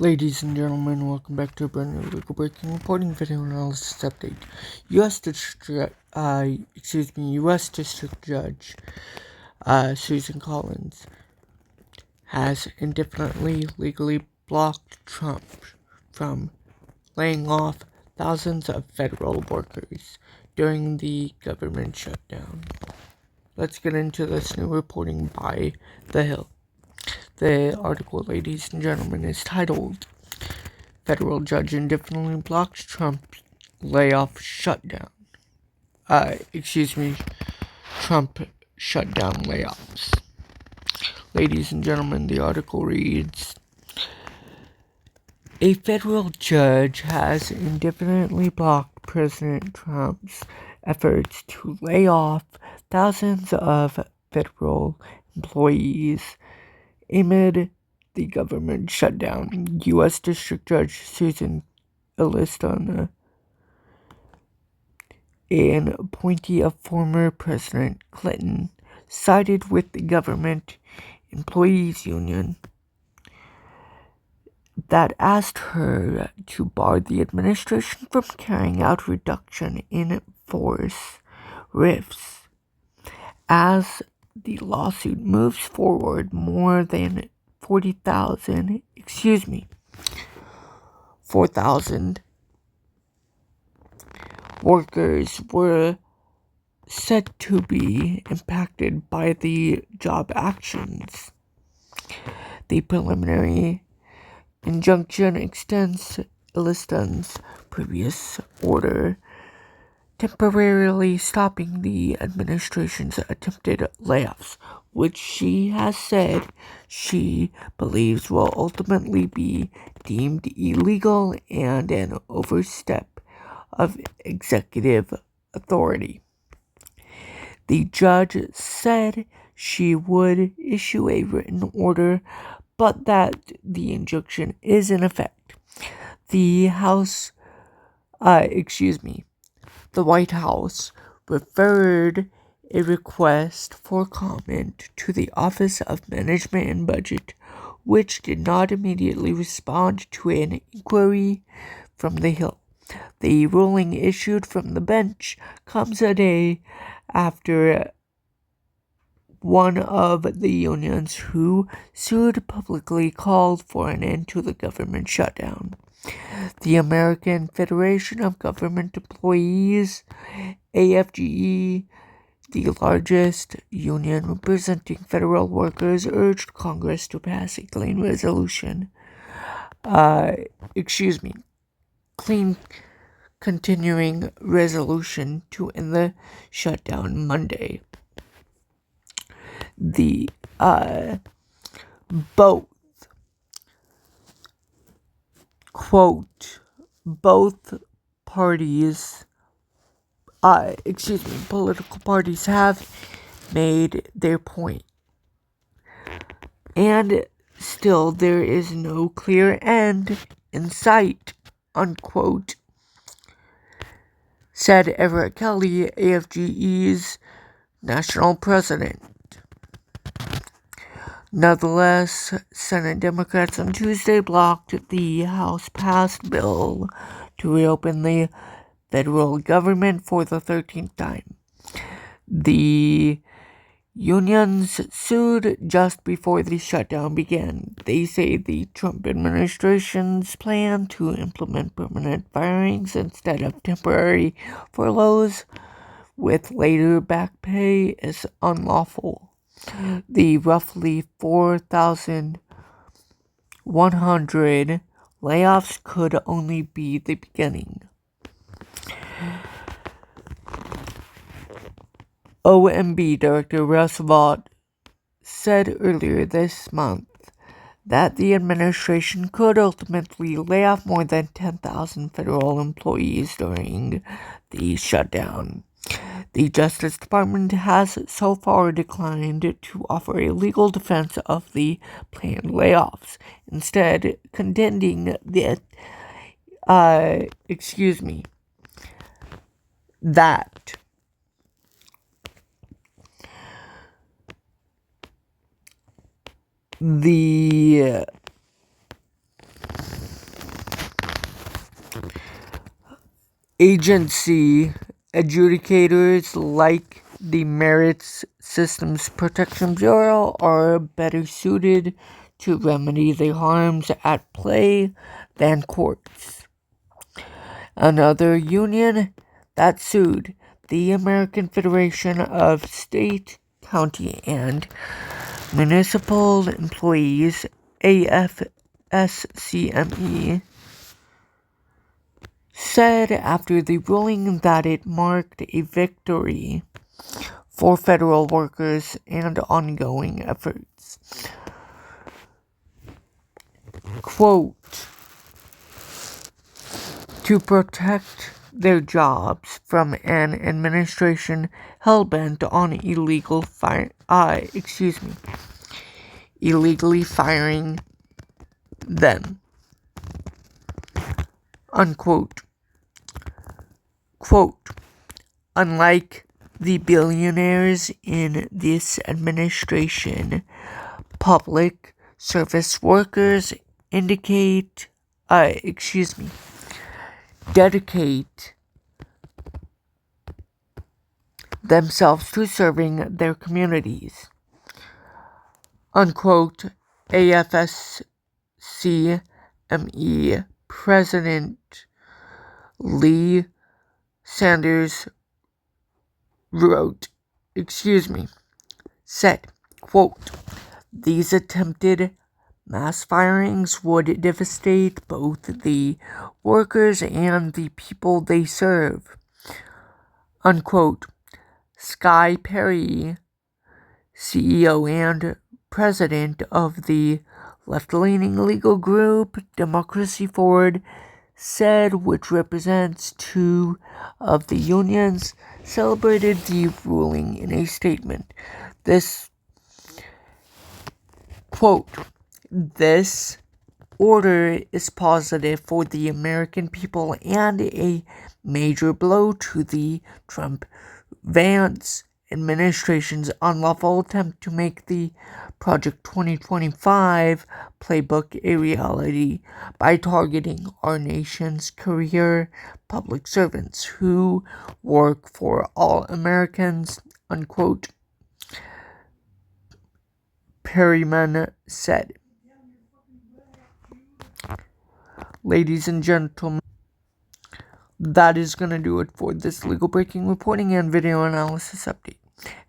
Ladies and gentlemen, welcome back to a brand new legal breaking reporting video analysis update. U.S. District Judge Susan Collins has indefinitely legally blocked Trump from laying off thousands of federal workers during the government shutdown. Let's get into this new reporting by The Hill. The article, ladies and gentlemen, is titled Federal Judge Indefinitely Blocks Trump Layoff Shutdown. Trump shutdown layoffs. Ladies and gentlemen, the article reads, a federal judge has indefinitely blocked President Trump's efforts to lay off thousands of federal employees amid the government shutdown. U.S. District Judge Susan Collins, an appointee of former President Clinton, sided with the government employees union that asked her to bar the administration from carrying out reduction in force RIFs. As the lawsuit moves forward, more than 4,000 workers were said to be impacted by the job actions. The preliminary injunction extends Elliston's previous order, temporarily stopping the administration's attempted layoffs, which she has said she believes will ultimately be deemed illegal and an overstep of executive authority. The judge said she would issue a written order, but that the injunction is in effect. The White House referred a request for comment to the Office of Management and Budget, which did not immediately respond to an inquiry from the Hill. The ruling issued from the bench comes a day after one of the unions who sued publicly called for an end to the government shutdown. The American Federation of Government Employees, AFGE, the largest union representing federal workers, urged Congress to pass a clean continuing resolution to end the shutdown Monday. Both political parties have made their point. And still there is no clear end in sight, unquote, said Everett Kelly, AFGE's national president. Nonetheless, Senate Democrats on Tuesday blocked the House-passed bill to reopen the federal government for the 13th time. The unions sued just before the shutdown began. They say the Trump administration's plan to implement permanent firings instead of temporary furloughs with later back pay is unlawful. The roughly 4,100 layoffs could only be the beginning. OMB Director Russ Vought said earlier this month that the administration could ultimately lay off more than 10,000 federal employees during the shutdown. The Justice Department has so far declined to offer a legal defense of the planned layoffs, instead contending that the agency adjudicators like the Merits Systems Protection Bureau are better suited to remedy the harms at play than courts. Another union that sued, the American Federation of State, County, and Municipal Employees, AFSCME, said after the ruling that it marked a victory for federal workers and ongoing efforts. Quote, to protect their jobs from an administration hell-bent on illegally firing them. Unquote. Quote, unlike the billionaires in this administration, public service workers dedicate themselves to serving their communities. Unquote. AFSCME President Lee Sanders said, quote, these attempted mass firings would devastate both the workers and the people they serve. Unquote. Sky Perry, CEO and president of the left-leaning legal group Democracy Forward, said, which represents two of the unions, celebrated the ruling in a statement. This, quote, this order is positive for the American people and a major blow to the Trump-Vance administration's unlawful attempt to make the Project 2025 playbook a reality by targeting our nation's career public servants who work for all Americans, unquote, Perryman said. Ladies and gentlemen, that is going to do it for this legal breaking reporting and video analysis update.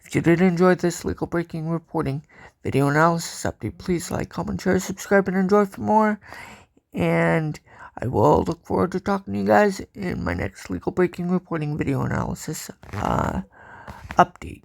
If you did enjoy this legal breaking reporting video analysis update, please like, comment, share, subscribe, and enjoy for more. And I will look forward to talking to you guys in my next legal breaking reporting video analysis update.